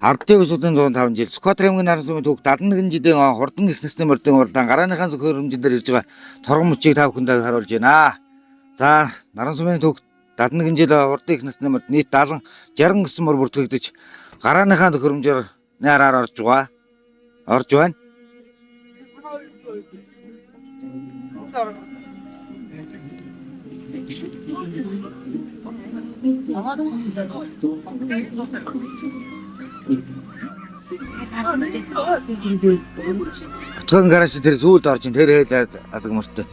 Ардын усуудын 105 жил Скватер аймгийн наран сумын түүх 71 жилийн хурдан их насны мордын уралдаан гарааныхаа зөв хөрөмжин дээр ирж байгаа торгон мөчийг та бүхэндээ харуулж байна. За наран сумын түүх 71 жил хурдан их насны морд нийт 69 мөр бүртгэгдэж гарааныхаа зөв хөрөмжөөр няраар орж байна. Төгөн гараж тэр сүүлд орж ин тэр хэлээд адаг мөртөө.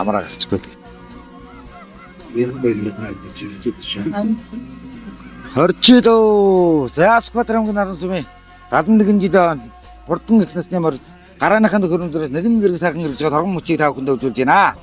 Амрагасчгүй. Хорчидоо за Скватер аймгийн наран сумын 71 жил хурдан их насны морд гарааныхаа хөрөмжөөс нэгэн гэрэг сайхан ирж байгаа торгон мөчийг та бүхэнд үзүүлж байна.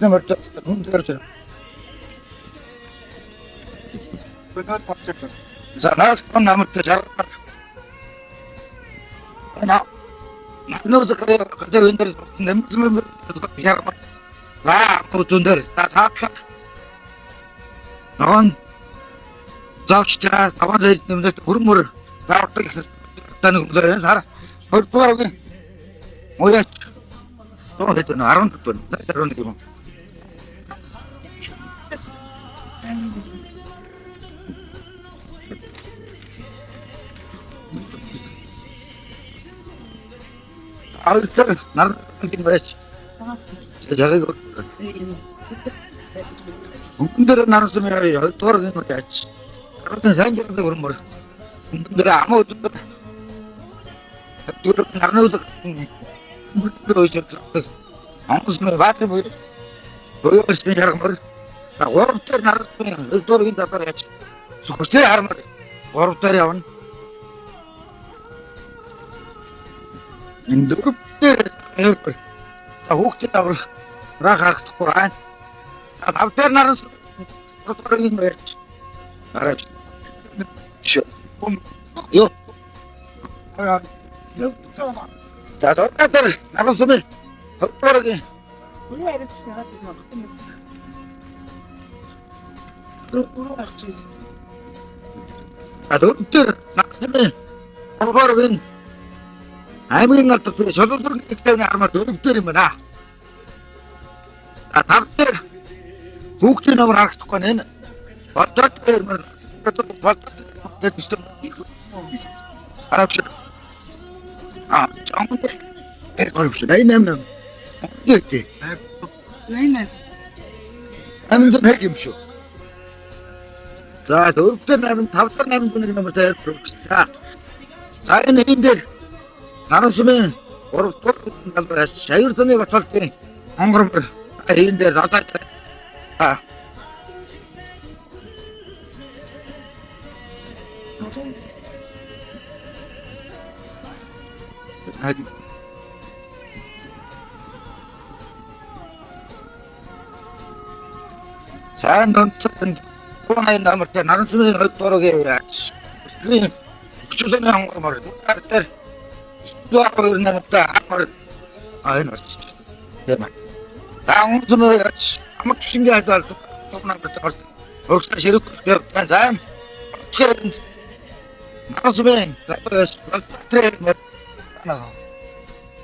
Number 2. Sana nama terjar. Ana, nor dekare kade winder nem terjar. Za putunder, ta sakak. Non. Zavchta, awan zai nem hurmur. Zavta tan gudar sar. Hurpur ge. Moya. To hetu na aron tun. Taron ki. Alter, nar kin bes. Jaga go. Undur nar sume tor gen go tach. Karena sanjir de urmur. Undur amo undur. Tur narno de. Undur isir. Amos me bate boy. Boy isir jarmur. Orter nar sume tor gen da tach. Sukoste harmur. Orter yavan. Инdur за хүүхдээ аврах харагдахгүй байна. Тавтар наран проторгийн ярьж гараж. Ёо. За тавтар наран сумын проторгийн үгүй яриач байгаа юм. Адуур наран сумын проторгийн аймгийн алдарт шололцор гэхтэн армаар дөрөвдөр юм байна. Тавтар хүүхдийн номер харагдахгүй нэ. Бодод мөр бодод систем. Арабч. Чамд. Арабч. Найнам. Тэгтээ. Найнам. Амин нэг юм шүү. За дөрөвдөр 8 тавтар 8 дүнгийн номер дээр прогресса. За энэ дээр наран сумын 3 дугаар Шаяр заны баталтын хонгормор энэ дээр надад сайн донцонд гонай номер дээр наран сумын 2 дугаарыг яач. Хүчтэй хонгормор дээр Tuh nama tak amar, ayo nasi. Tema. Tahu semua amat singgah dal tu nak bertemu. Orang saya siruk kerja kan. Keren. Mana semua. Terus tren. Mana.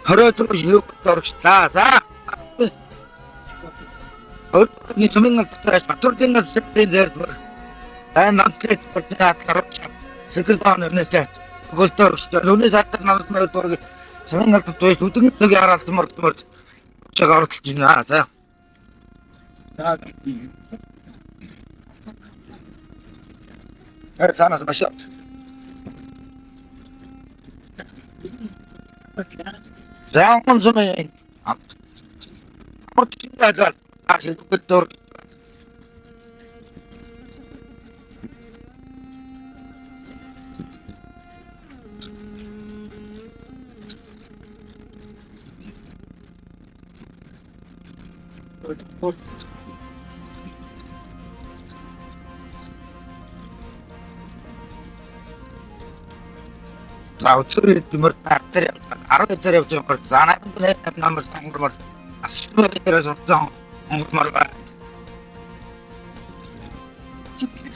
Hari tu siruk terus tak. Ini semua terus patur tinggal seperti itu. Dan nanti pertanyaan terus sekretariat nanti. Голтор өчтөрөний сартар нарт мөрөөр самын алт туйс үдэн төг харалт мөрд чагаар оролцож байна. За. Цаанаас маш. За онцгой. Амт. 실컷 Autori timur tartar aro tere jongkar sana pun nomor nomor asma tere jong nomor ba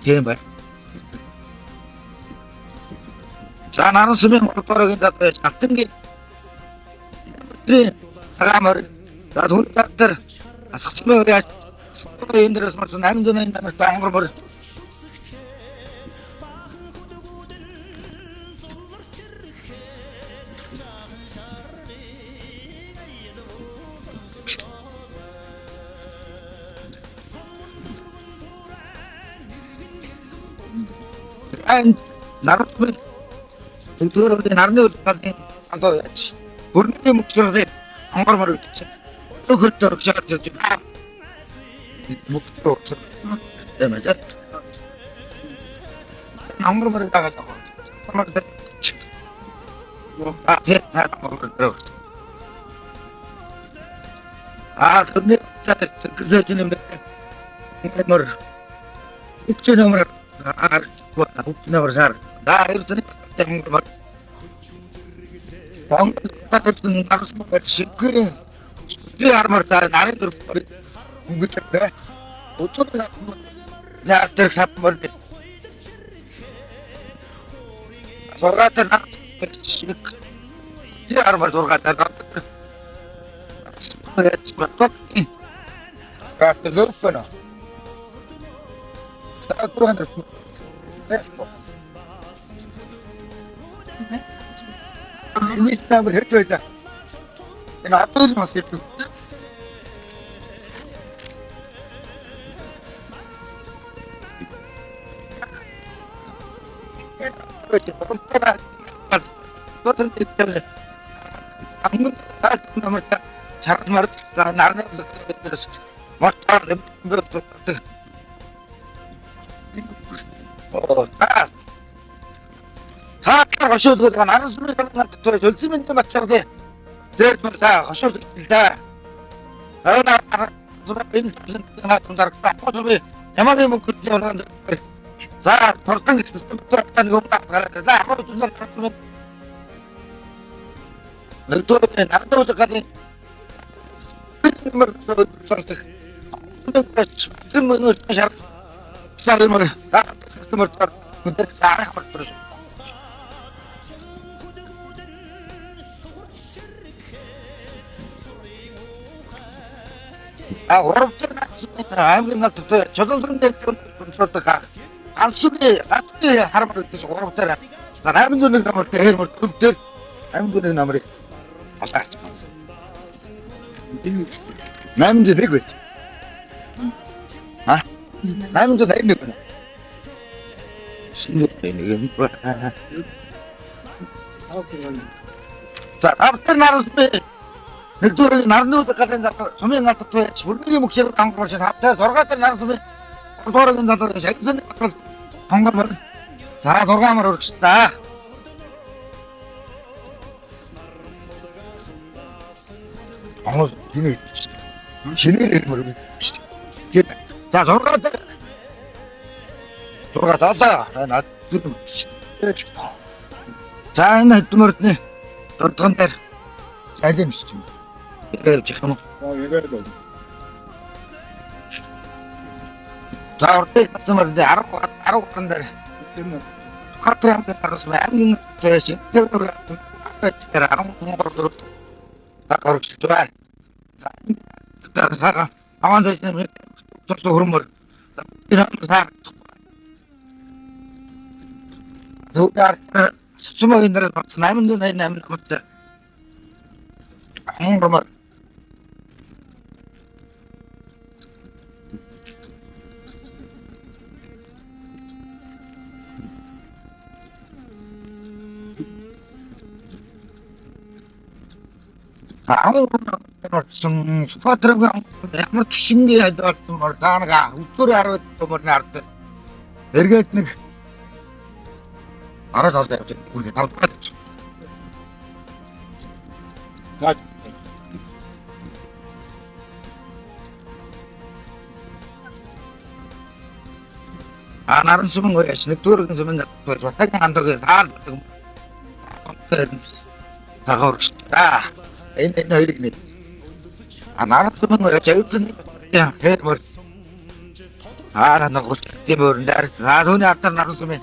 jembar sana anu seming orang kita saktin gitu tri agamar dadun tartar asma ya indra smart naim jona nomor nomor 나름 그거를 나름대로 가도 본인의 목소리에 한걸말을 또 그렇도록 시작했지 목도 없어 때문에 한걸말을 나가자고 한걸말을 한걸말을 근데 그저 지nemde 한걸말을 ikçenemre ukçenemre sar da irtini 한걸말 방금 나르스 시그린 지armarsa 나를 들 무기때 어떻게 나 들갑을 소가다 나 지armar 소가다 Kata gurfana. Saya kurang ada. Resto. Ini sudah berhitung aja. Kenapa itu masih itu? Syarat marut narnya terus motor 사악한 것이어도 나는 숨을 잡는 것도 열심히 맞춰도 제일 자 것이어도 일단 나 숨을 빈나 좀 다르게 포즈비 야마게 뭐 그때 하는 자 벌떡 시스템부터 한 거다 가라다 아무도 좀 다르면 또 나도 저까지 그러면 사람을 다 customer untuk sarah terus 어렵지 않습니다. 아무튼 저도 그런데 좀 그렇다. 안 쓰게 하라고 뜻이 어렵더라. 나 아무 전에 그러면 때 해물 때 아무 전에 나머리 아싸. 나무 전에 그 아? 나무 전에 있는 거야. 신경이 뭐 자, 아무튼 나를 늑돌이 나르는 같은 자도 소명 같은 또 불미의 목소리로 강구하신 합태 돌아갔던 나를 소명 돌아간 자도 생선 한걸말 자 돌아가면 오르시다 신이 모르겠 자 돌아갔다 나 지금 자 이제 또 말했네 돌아간 때 잘 재밌지 그래 지금 자 어때 customer 알아 간다래 카트랑 따라서 안경 대신 대로 아까 알아 먹으러 다 가르쳐 줘야 자 아무도 있으면 또 흐름을 이런 사 누가 숨어 있는 거 나면 좀 나면 어때 그러면 아무거나 орсон Сүхбаатарын ямар тушингийн хадгалсан мөр таанага өдөр 10 төмөрний ард эргээд нэг араад олж явж үгүй тавтаад. Наран сумын гоёш нэг дөрвөн сумын батагийн хамдаг саардаг. Тагаарч та энэ хоёрыг нэг наран сумын гоёш аюулсан хэмээр нэг гүцтэмөр дээр сааduны артар наран сумын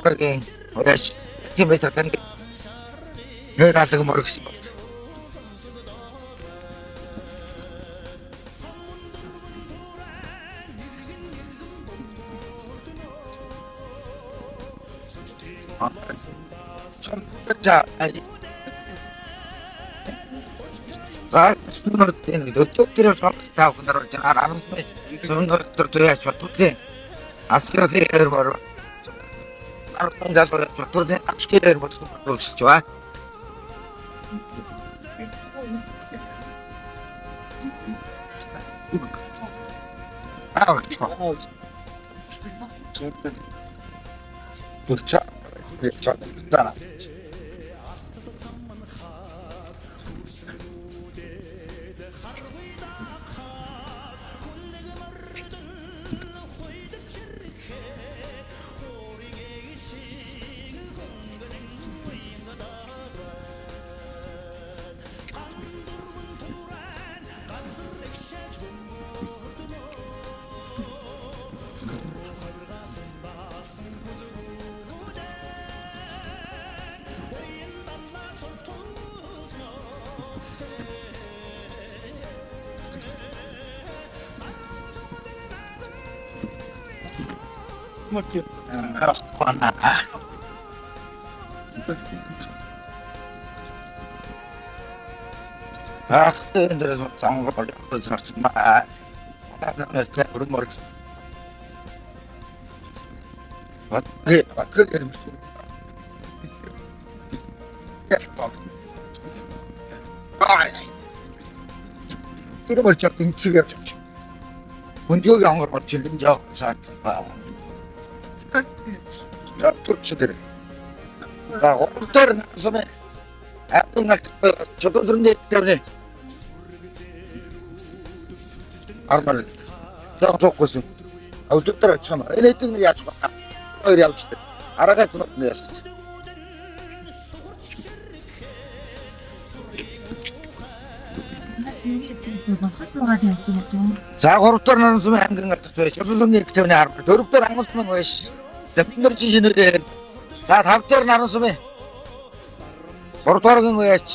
оргийн гоёш тийм байсан тань нэралдаг мөрөс. 자, 스노르트는 저쪽들을 잡다 군다로 잘 아는 소리 스노르트도 저쪽에 아스트라테르 바로 알콘자도 저쪽에 악스케르 모습 좋아. 도착. 자, 나나. Rohkona. Aastayn ders sangar olsun ma. Adamlar kurumur. Bakır gelmiş. Stop. Ay. Kurumur çapın çıkıyor. 본지역이 안 가면 질린자 사트 봐. 야, 도치들. 자, 오늘은 소매. 아픈 날 저도 그런데 때문에. 아르말. 나 좋고서. 아우트더라 참. 이래 뜨는 야 참. 어디 아우치. 알아갈 수 없는 야. За гуравдугаар наран сумын ангин гартаа шулуулны хэвтэмний харбар дөрөвдүгээр анган сумын гоёш замбинэр жишнэрээр за тавдугаар наран сумын гуравдугааргийн гоёч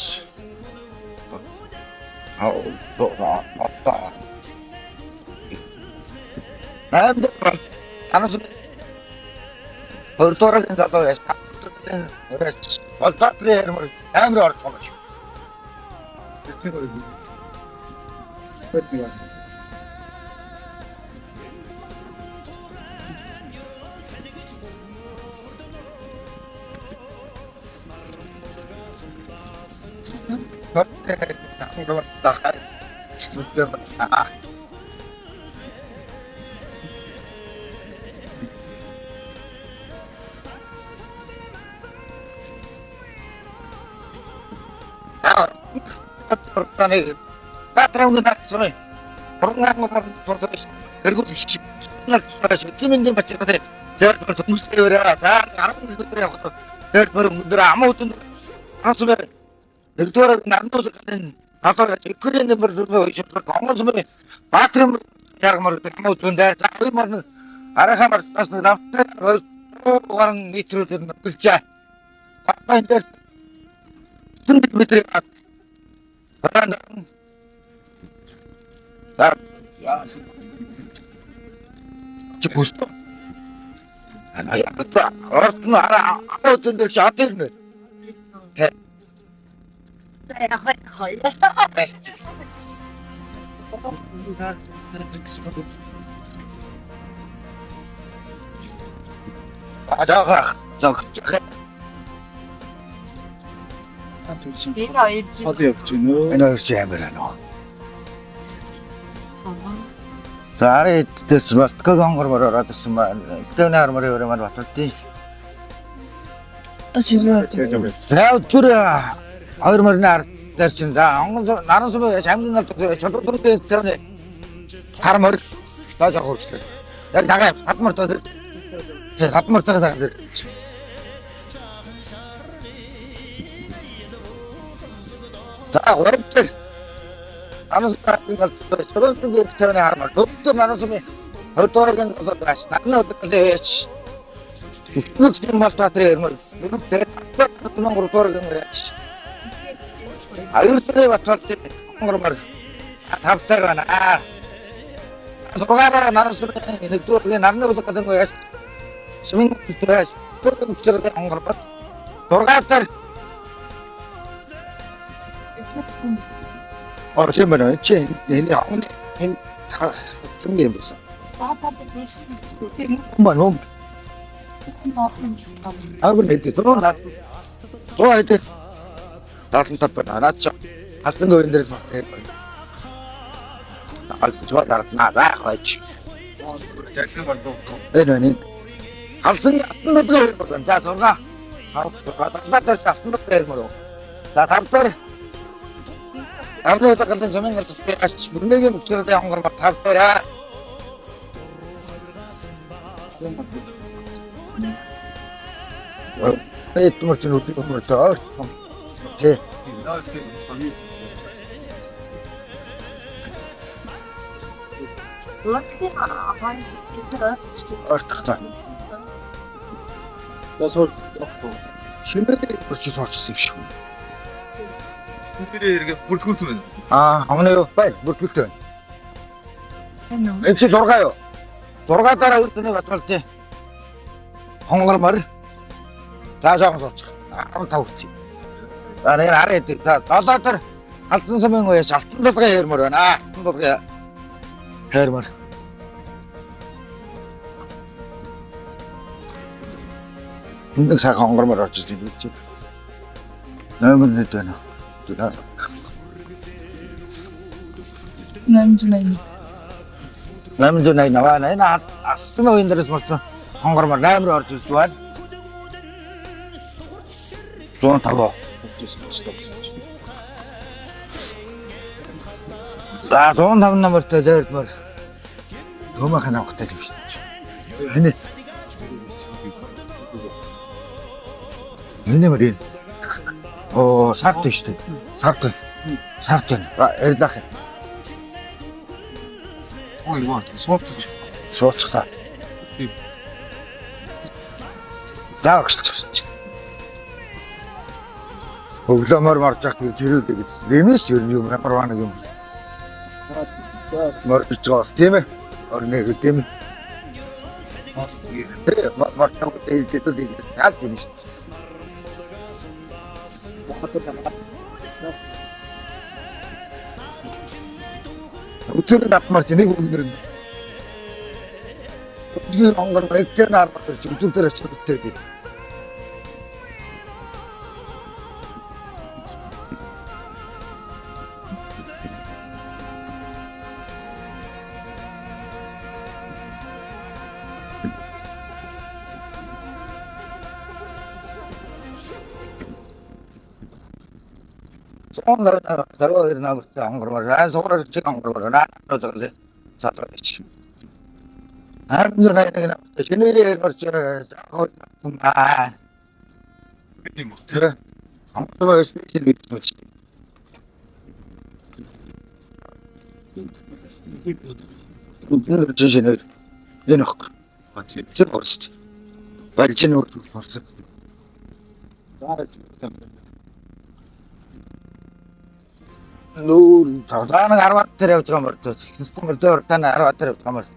намдэр наран сумын гуравдугааргийн залуу яш болтатрээр амар орж байгаа шүү. Татрам гэнэ Орнаг мөр фотограф тэргүүл шиг нар цэцмэндийн бачиргатай зэр мөр төмөстэйвэрээ за 10 км явах зэр мөр өндөр амуутан асмэ нэгдүгээр нарнууд гэн одоо экрэн нэмэр үүсэж гонгос мөр баатрам яргамар амуутан дээр за хоёр мөр арахамар бас навтай гаран метрүүд нөлчээ батайдас 10 метр ат 야, 저 보시죠. 아나 야다. 어떤 알아. 어떤 데 샷들네. 대. 네, 헐. 베스트. 아, 저 얘가 알지. 어디 없지는 Энэ хоёр чи амар байна уу? За арай дээрс Балтикийг онгормоор ороод ирсэн маань. Тэвний армаар маань баталдیں۔ 지금 За өдөр 2000-ны ард дээр чинь за наран сум хамгийн гал чөлөөтэй тэвний хармаар тааж авах хэрэгтэй. Яг дагаа хатмар тоо. Тэг хатмар таа заа. За гуравдаа наран сум гал чөлөөтэй тэвний хармаар өдөр наран сум хөдөөгийн бас нарнууд лээч. Нэг юм батраа ирмэр. Тэгээд татсан гуравдаагийн яач. Аюултай баталтай онгормор тавтар байна. Сургаараа нарсуу нэгдүгээр нарны улаг гэдэг нь яаш. Сумын төс бүгд онгормор. Сургаатар тийм байна. Чи энэ цэцэн юм байна. Манум 아그네 또 하여튼 나한테 답변 안 왔죠. 같은 거인들에서 막 해. 좋아 잘했다 나가 거치. 에너니 같은 것도 자 돌가. 다들 같은 것도 해 뭐로. 자 답들. 아무도 같은 점에 가서 같이 분명히 목소리를 한 거만 답들아. Это может быть это. Окей. Артахта. 나서 없고 신뢰를 그렇지 소치스 입시. 이들이 이렇게 물고기는 오늘 빨리 물고기. 엑시 돌아가요. 돌아갔다가 그랬더니 왔을 때 홍걸 말을 다 잡아서 아무 다 없지. 나는 아래 다 나사들 같은 서명에 작품도가 해물어나 작품도가 해물. 근데 사가 홍걸 말을 어찌 되지? 너무 늦잖아. 누나. 남준이 나와 나 아스마 인들스 벌써 홍걸 말 남으로 어찌 좋아? 좀 타고. 자, 좋은 답은 남을 때 제일 뭐 너무 하나 갖다 줍시다. 아니. 얘네 말이 사르트 있대. 사르트. 에르다케. 이거 소프트 소치사. 나 그렇지. Өглөөмөр марж явах гэж хэрүүлдэг гэсэн. Нэмээс ер нь юм парвана юм. Марж байгаа тийм ээ. Орны хэл тийм ээ. Марж байгаа хэлцээд л яалт юм шүү дээ. Өчигдөр надмарч нэг өнөр. Өчигдөр онгор баригтэр нармарч өчигдөр ачаалттай. 오늘 저거 나부터 안 그러면 서울에서 지금 안 그러면 나도 사도록 남자나 그냥 신의를 그렇지 하고 아 그래 아무도 스페셜이 있지 그걸 주시는 얘는 맞지? 좀 어딨지 발전을 벌써 Нүүр тавдаанаг 10 дээр явж байгаа мөрдөө системээр дээр тань 10 дээр явж байгаа мөр.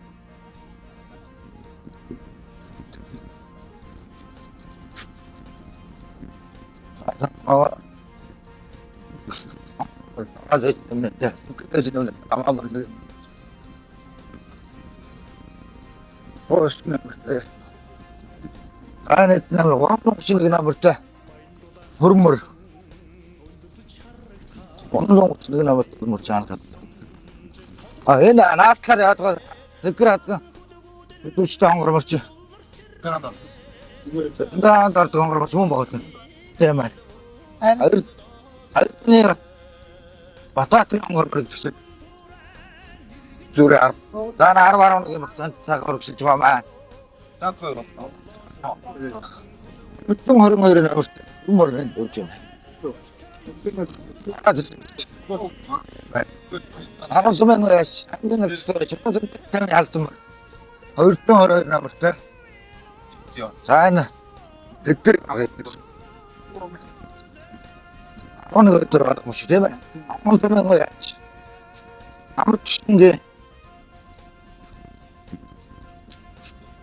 아저 때문에 그때지는 아마 보스는 안에 나를 왕복시는 나버터 흐름을 331 номер мөр чаана. Энэ наадлаар яадаг зэгэр хадга. Түштэй хонгорморч. Канада. Даан дорд хонгорморч юм багт. Тийм ээ. Арны бататрын хонгормор гэсэн. Зүрэ 10. Даана 10 юм багт цаг оргилж байгаа маа. Такой раз. Бүтэн 22 номерт юмор нэг үрж юм. Аран сумын яаш ангин алцтай чотсон тань алдсан. 222 номертой. Сайн. Тэтгэр Оно өдөр гарах юм шүү тийм ээ. Аран сумын яаш.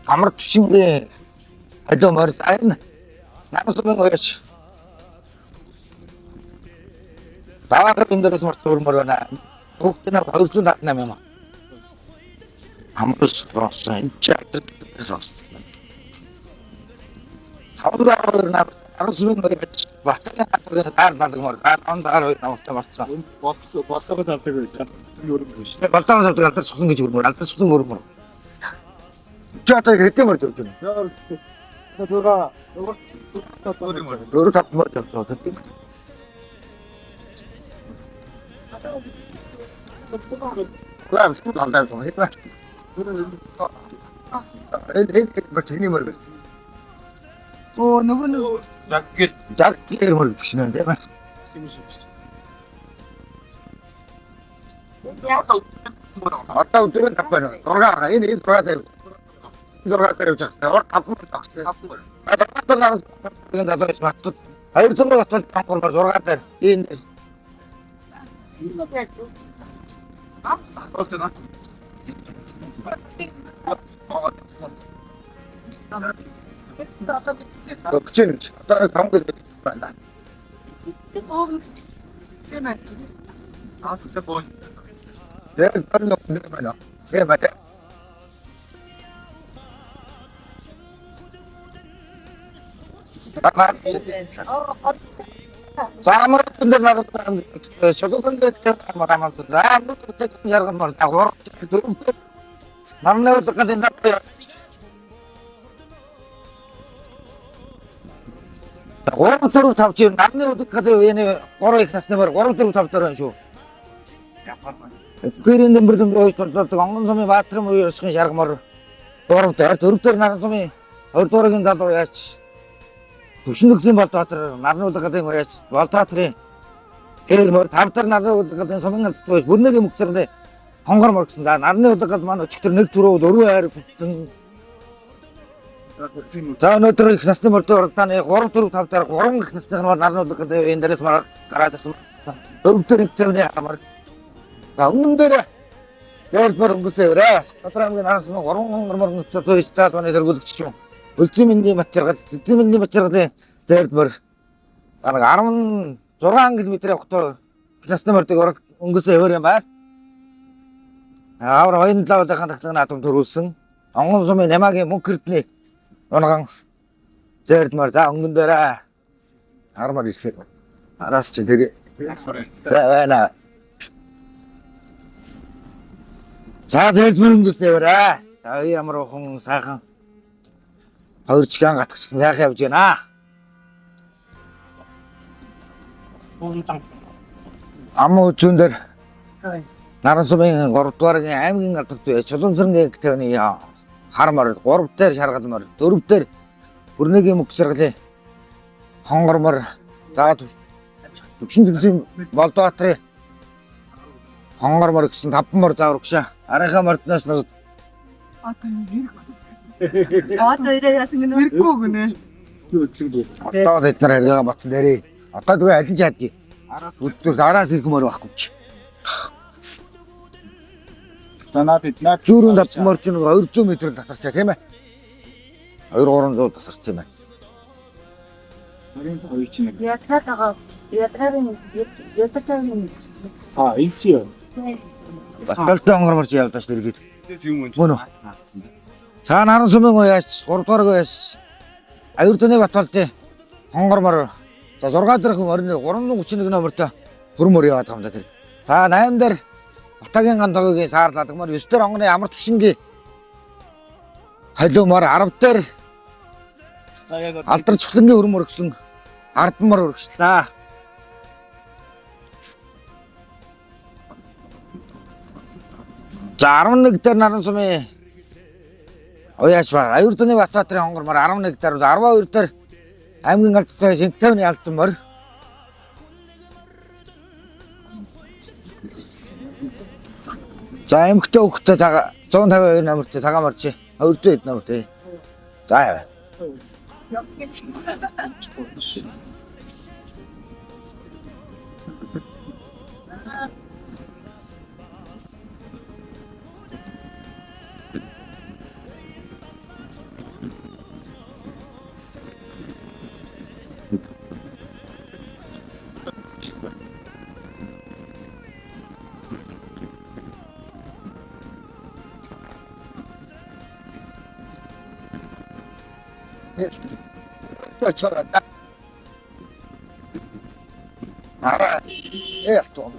Амар тушингээ адомор айн. Аран сумын яаш. Даваад эндээс мартуурмөр байна. Бүгднээ 278 юм. Амрус роосон чатэр роосон. Хавраар на арсмын гэж батлаа таардаг мөр. Андаар хоёр намтай марцсан. Боссоо завдаг байж. Юу юм биш. Балтаа завдаг алдар сухан гэж өрмөр. Алдар сухан өрмөр. Чатаа хэдэмэр дөрж байна. Тэга Өөр татмар тавтаа. Лав лавдаа юм хэлээ. Бачны мөр. Оо нөгөө жаггэр мөр биш нэ тийм ээ. Одоо өдөр нь тавбана. Дургаа энэ дургаа дээр. Дургаа дээр явчихсан. Ор тавмар тавсан. Одоо энэ задаас баттууд 200 батал тангормор дургаа дээр. Энэ Кчин одоо тамгал байна. Яг байна байна. Байна. Заамар дээр нарууд шогоон дээр марамал заамар дээр ярган мар дагвар нарны үзэхлэн даа. Гурав дөрөв тавч нарны үзэхлэн энэ 3 их насны мөр 3 4 5 дөрөн шүү. Гэрийн нэмэрдэн боёлдог онгон сумын баатрам ууршихын шаргамар 3 дээр нарны сумын 2 дуурайгийн залуу яач Түшиндгсэн Болдбаатар нарны улгатын уяач Болдбаатарын тэр мөр 5 дахь нарны улгатын сумын албач бүрнэгийн мөгцөрлөө хонгор мөргсөн. За нарны улгад маань өчигдөр 1 төрөө 4 хайр бүтсэн. За өнөөдөр их насны мөрдөө уралдааны 3 4 5 дараа 3 их насны нарны улгад энэ дээрээс маар гараад ирсэн. 4 дээр их төвний хамаар. За өмнө дээр зээлбэр өнгөсөөрэ. Тодорхой нарны сумын 3 хонгор мөргөцөд стад оны дэргүүлэгч юм. Үлзэн мэндийн мачиргалын зайлбар бараг 16 км явахдаа насны мордыг өнгөсөө өөр юм байна. Авар хоёрын лавлахын тагтагны атом төрүүлсэн. Онгон сумын Намагийн мөнхөрдний унган зайлбар за өнгөн дээрээ хармаар ирэх. Араас чи тэр байна. За зайлбар өнгөсөө өрөө. За ямар охин сайхан 2 чихэн гатгсан сайхан явж байна. Ам үзүүн дээр наран сумын 3 дугааргийн аймгийн алдарт Чулуунсарнгийн гэтэвний хармар 3 дээр шаргалмар 4 дээр бүрнэгийн мөг шаргалын хонгормор за Түшиндгсэн Болдбаатарын хонгормор гэсэн 5 мөр зааврагшаа арийнхаа мордноос нэг Одоо ирээ яасан гэнэ? Ирэхгүй гинэ. одоо бид нар харгаа батсан дээрээ. Одоо тэгээ алин чадгийг. Өдөр араас ирэхмээр байхгүй ч. Занаа бид наа Зүүрэн давмар ч нэг 200 м тасарчаа тийм ээ. 2-300 тасарч юм байна. Нарийн хоёр чинь нэг. Ятраагаа ятраагийн За ийсээ. Баталтай хонгорморч явдаа ш дэргээд. Юм Мөн үү? Цаа наран сумын уяач 3 дугаар уяач аюурдны баталтай хонгормор за 6 дахь орны 331 номертой Хүрмөр яваад байгаа юм да тэр. За 8 дээр Батагийн гантогийн саарлаадаг 9 дээр онгоны амар тушингийн халуумар 10 дээр алдар цохлонгийн хөрмөр өгсөн 10 мөр өргөжлээ. За 11 дээр наран сумын Уяаш ба Аюурдны Батбаатарын хонгормор 11 дээр 12 дээр аймгийн галзтай Шингтайвны алдсан мөр. За эмхтэй хөхтэй 152 номертэй цагаан морч 200 хэд номертэй. За яа. Чората. Яалтуу.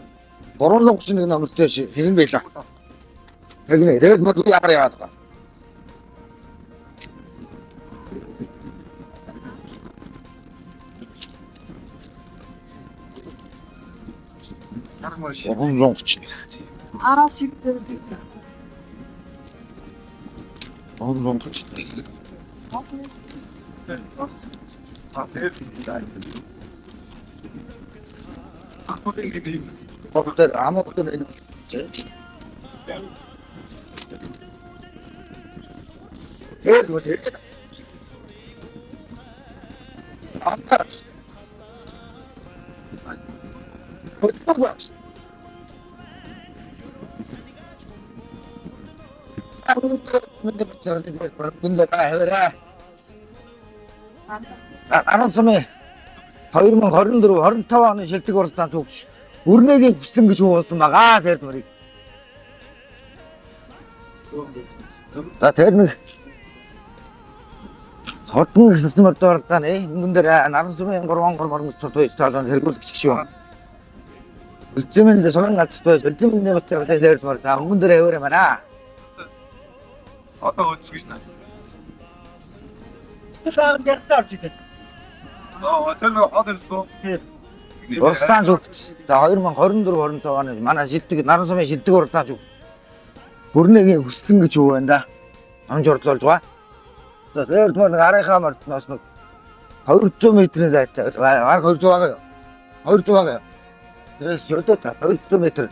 331 номертэй хэрэн байлаа. Тэгнэ. Тэгээд мод ямар яваад байгаа. Араа шигтэй. Order amoktan evet bu değil. Hatta За 19 2024 25 оны шилдэг уралдаанд төгс өрнөгийн хүслэн гэж хуулсан байгаа зэрэг мөрийг. За тэр нэг хотон системээр дурдаа нэгэн дээр наран сумын 3 мормос төвтэй таалан хэрэглэгч шиг байна. Үлзэмэнд сумын галзтай үлзэмний уцаар дээр мөр за өнгөн дээр хэвээр юм аа. Одоо үлзгэж наа. За гэртаарч идэв. Тэр одерсоо. Уралдаан зүгт за 2024 25 оны манай шилдэг наран сумын шилдэг уралдаан зүг бүрнэгийн хүслэн гэж юу байна да. Амж урдлуулж байгаа. За тэр мөр гарынхаа мордноос нэг 200 м-ийн зайтай баг 200 байгаа. 200 байгаа. Тэрс өдөө та 200 м.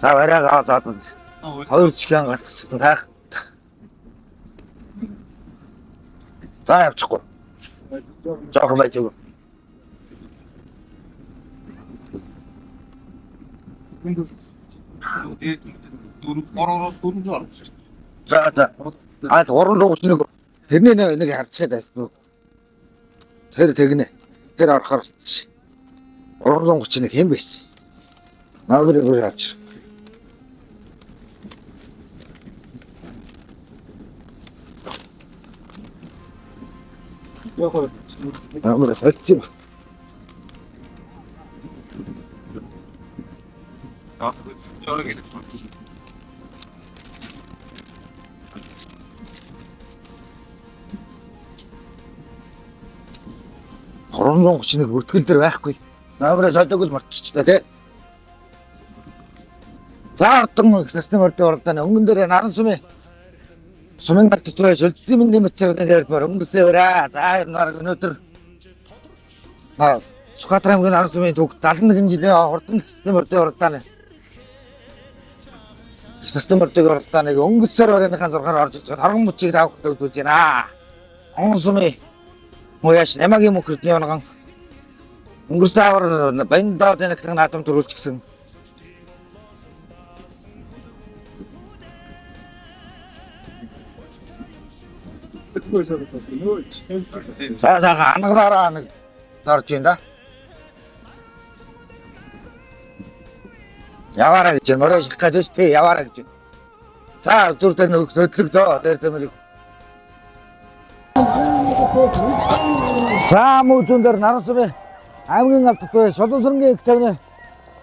За барайгаа заад 2 чихэн гатчихсан таах. За явчихгүй. Жоохон байж өгөө. За. Аа 331. Тэрний нэг харцгаад байсан. Тэр тэгнэ. Тэр орохоор болчих. 331 хэм байсан. Наагрыг руу явчих. Амар фальцим. Хоромлон хүчний бүртгэл дээр байхгүй. Наавраа содогл мартчихлаа тий. За ордон их насны мордын уралдааны өнгөн дээр наран сумын гарт туяж үлдсэн минь нэмэцэрний дээр өнгөсөөрэ. За өнөөдөр Сүхбаатар аймгийн наран сумын төг 71 жилийн ордон их насны мордын уралдааны их насны мордын уралдааныг өнгөсөөр өрөөний 6-аар орж ирж харган мөчийг таавахтай үзүүлж байна. Онгон сумын Уяаш намагийн мөхрөдний онгон өнгөрсөн авар баяндаад нэгтгэн наадам төрүүлчихсэн. За ангараараа нэг орж ийн да. Яваараа гэж мороо ших гэдэг шүү дээ. Яваараа гэж. За зүр дээр нэг хөдлөгдөө дээр тэмэрэг. За муу зүүн дээр наран сумын аймгийн алдарт бай Шолонсөрөнгийн их тавны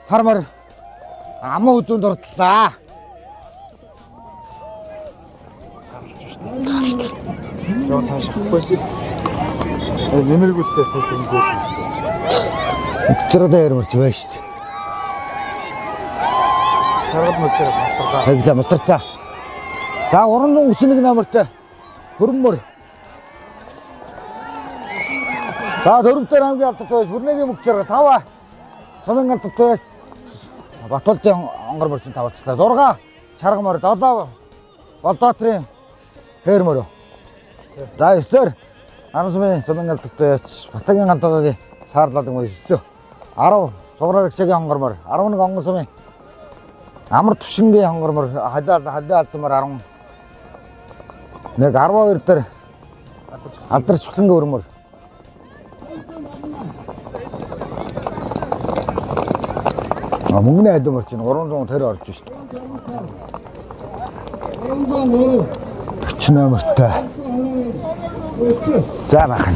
хармаар аман үзүүнд ортлаа. Яа цааш авахгүйсэн. Нэмэргүүлтэй тайсан зэт. Өчрөдөө ярмарч бай шүү дээ. Саргал мөрчөө малтарлаа. Таглаа малтарцаа. За 331 номертой хөрмөр. За дөрөвдөр аймгийн алдарт бай Бүрнэгийн мөчрөг 5. Сумын алдарт бай Батболтын онгор мөрчин тавалцлаа. 6 Шаргамор 7 Болдоотрын Хээрмөр. За 9-р Арамсмын сумын алдарт бай Батагийн гантогийн саарлалын үе 9. 10 Суграар гişгийн онгормор 11 онгон сумын Амар тушингийн хонгормор халиалзмаар 10. Нэг 12 дээр алдар чухлангийн өрмөр. Мөнгөний айдам орчин 350 орж шүү дээ. 40 номертой. За бахан.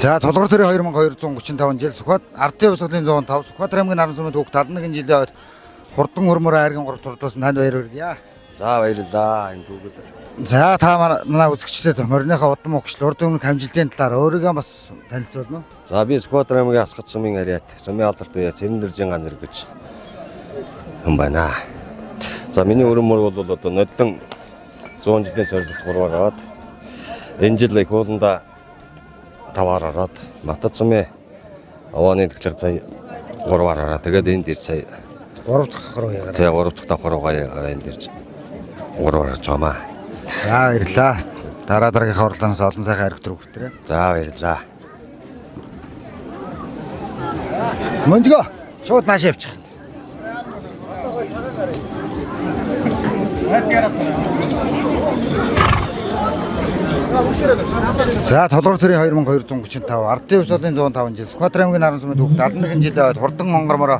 За толгор төрийн 2235 жил Сүхбаат ардын хувьсгалын 105 Сүхбаатар аймгийн Наран сумын түүх 71 жилийн ойд хурдан хөрмөр айргийн 3 турдаас танд баяр хүргье. За баярлалаа энэ түүхэд. За та манай үзэгчдээ морныхаа удам өгчл урд өмнөх хамжилтын талаар өөрийгөө бас танилцуулна уу? За би Сүхбаатар аймгийн Асгат сумын ариат сумын алдарт үе Цэрэндэржин ган хэрэгж хүн байна. За миний өрөмөр бол одоо нодлон 100 жилийн зорилт 3-аар аваад энэ жил их ууланда 5-аар ороод Матад сумын овооны төгөлөг цай 3-аар ороод тэгээд энд ирж сая 3 дахь руу яагаад. тэгээ 3 дахь давхар угаа энд ирж 3-аар орж байгаамаа. За баярлалаа. Дараагийнхаа орлоноос олон сайхан хариу төрөгтэй. За баярлалаа. Мөнжгөө шууд нааш явчих. За толгор төрийн 2235 ардын хувьсгалын 105 жил Сүхбаатар аймгийн Наран сумын түүх 71 жилийн ойд хурдан хонгормороо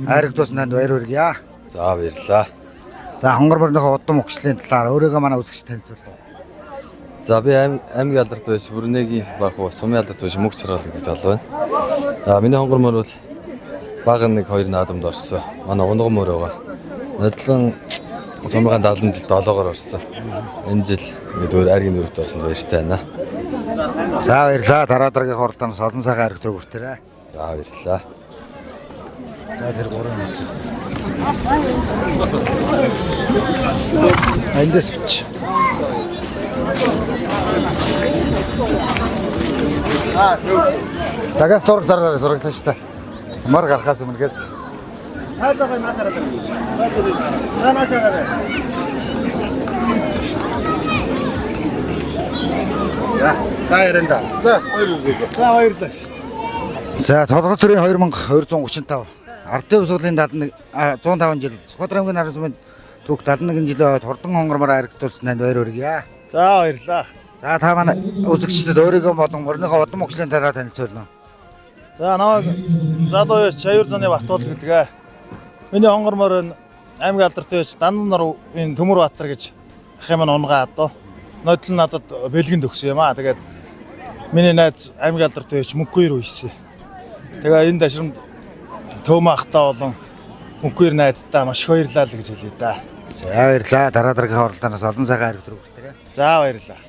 айрагдуулсан танд баяр хүргье. За баярлалаа. За хонгорморныхоо удам өгчлийн талаар өөрийгөө манай үзэгч танилцуулъя. За би аймгийн алдарт байж Бүрнэгийн баг уу сумын алдарт байж мөнгө царгал гэдэг залуу байна. За миний хонгормор бол баг нэг 2 наадамд орсон. Манай унган мөр байгаа. Нодлон сумын 70 жил 7-оор орсон. Энэ жил ингээд өөр айргийн дөрөвт орсонд баяртай байна. За баярлалаа. Дараагийнхаа орлоноос олон сайхан хариу төрөгтэй. За баярлалаа. За тэр 3 минут. Эндээс авч. Цагаас дург дараа зураглаа шүү дээ. Мар гарахаас өмнөөс. Хаалгаа насаараа. Насаараа. За баярлалаа. За баярлалаа. За баярлалаа. За толгой төрийн 2235 ардын хувьсгалын 105 жил Сүхбаатар аймгийн Наран сумын түүх 71 жилийн ойд хурдан хонгормоор айрагдуулсан танд баяр хүргье. За баярлалаа. За та манай үзэгчдэд өөрийгөө болон морныхоо удам өгчлийн дараа танилцуулна. За намайг залуу яс Чаяр заны Батбол гэдэг. Миний хонгормоор аймгийн алдарт байж Дандан нарын Төмөр Баатар гэж ах юм унгаа одоо. Нодлон надад бэлгэнд өгсөн юм аа. Тэгээд миний найз аймгийн алдарт байж мөнгөөр үйсэн. Тэгээ энэ дашрамд Төвмө ахтаа болон мөнгөөр найздаа маш их баярлалаа гэж хэлье да. За баярлалаа. Дараа дараагийн оролдоноос олон сайхан хариу төрүүлээ. За баярлалаа.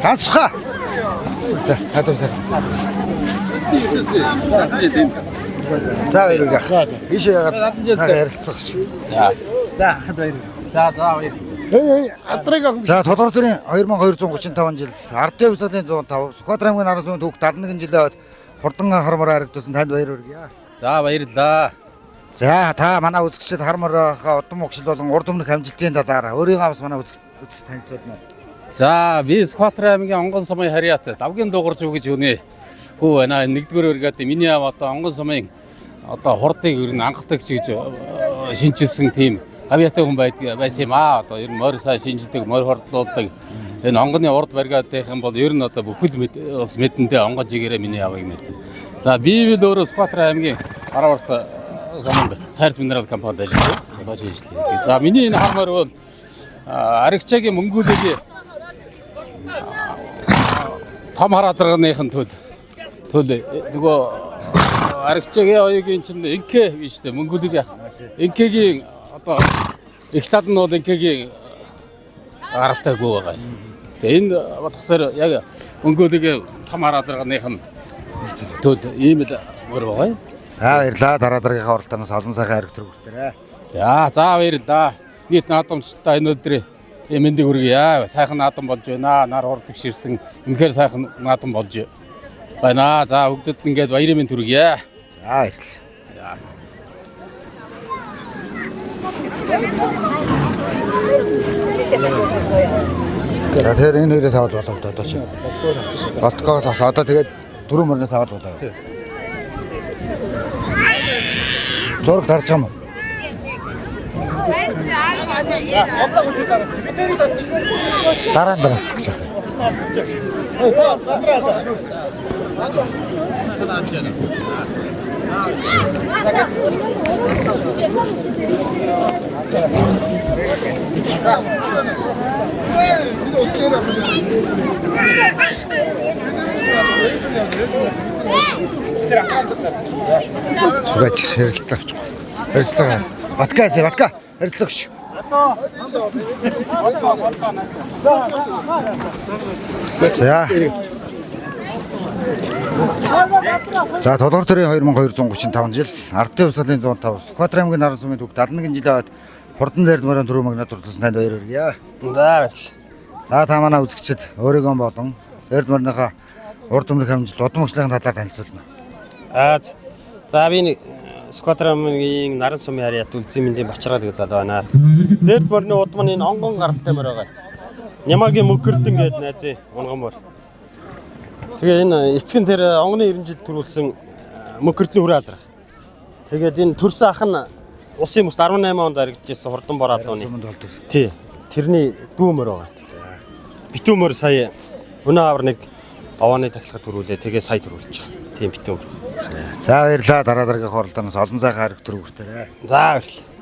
Хасха. За хадвсаа. За баярлалаа. Иш яагаад харилцах гэж. За толгор төрийн 2235 жил Ардын Хувьсгалын 105 Сүхбаатар аймгийн Наран сумын түүх 71 жилийн ойд хурдан хармаар харагдсан танд баяр хүргэе. За баярлалаа. За та манай үзэгчид хармаархаа удам өгшил болон урд өмнөх амжилтын талаар өөрийнхөө бас манай үзэгчид танилцуулна. За би Сүхбаатар аймгийн Онгон сумын харьяат давгийн дуугарч үг гэж үнэ. Хүү байна. Нэгдүгээр үргээд миний аав одоо Онгон сумын одоо хурдыг ер нь анхдагч гэж шинжилсэн тийм гавьяатай хүн байсан юм аа. Одоо ер нь морь сай шинжилдэг, морь хордлуулдаг. Энэ онгоны урд баригаад байх юм бол ер нь одоо бүхэл улс мэдэндээ онгон жигээрээ миний аавыг мэднэ. За би л өөрөө Сүхбаатар аймгийн Гараварт заманд цайрт минерал компанид ажилладаг. Жолооч ажилладаг. За миний энэ хармаар бол аригчаагийн мөнгөлөгийн том хар азаргааныхын төл нөгөө аригчаагийн оюугийн чинь инкэ биш үү мөнгөлөгийн инкэгийн одоо их тал нь бол инкэгийн гаралтайгүй байгаа. Тэгээ энэ болохоор яг мөнгөлөгийн том хар азаргааныхын төл ийм л мөр байгаа. За баярлалаа. Дараа дараагийнхаа оролдоноос олон сайхан хариу төрүүлээ. За баярлалаа. Нийт наадамчтай энэ өдрийн мэндийг хүргье. Сайхан наадам болж байна. Нар хурдаг ширсэн үнэхээр сайхан наадам болж байна. За бүгдэд ингээд баярын мэнд хүргье. За баярлалаа. За тэр энэ хоёроос аваад болов одоо чи. Болтгоос аваа. Одоо тэгээд дөрөв мөрнөөс аваад болоо. Зураг тарж юм. Дараа ч гэж. Вечер хэрэлцдэг. Хэрэлцдэг. Батка хэрэлцдэг. За толгор төрийн 2235 жил Ардын Хувьсгалын 105 Сүхбаатар аймгийн Наран сумын түүх 71 жилийн ойд хурдан зардмарын төрөө магнат дурласан танд баяр хүргэе. За баярлалаа. За та манай үзэгчид өөрийгөө болон зардмарныхаа урд өмнөх амжилт удам өгшлийн талаар танилцуулна. За би Сүхбаатар аймгийн Наран сумын харьяат үлзий мэндийн бачаргал гэж залуу байна. Зэрд борны удам нь энэ онгон гаралтай мөр байгаа. Нямагийн мөнгөрдөн гээд найзын онгон мөр. Тэгээ энэ эцэг нь тэр онгоны 90 жил төрүүлсэн мөнгөрдний хүрээ азрах. Тэгээд энэ төрсөн ах нь усын мөст 18 онд аригдчихсан хурдан бороод нууны. Тий. Тэрний дүүмөр байгаа. Битүүмөр сая өнөө авар нэг овооны тахилгад төрүүлээ. Тэгээ сая төрүүлж байгаа. Тийм битүүмөр. За баярлалаа. Дараа дараагийн оролдоноос олон сайхан хариу төрүүлээ. За баярлалаа.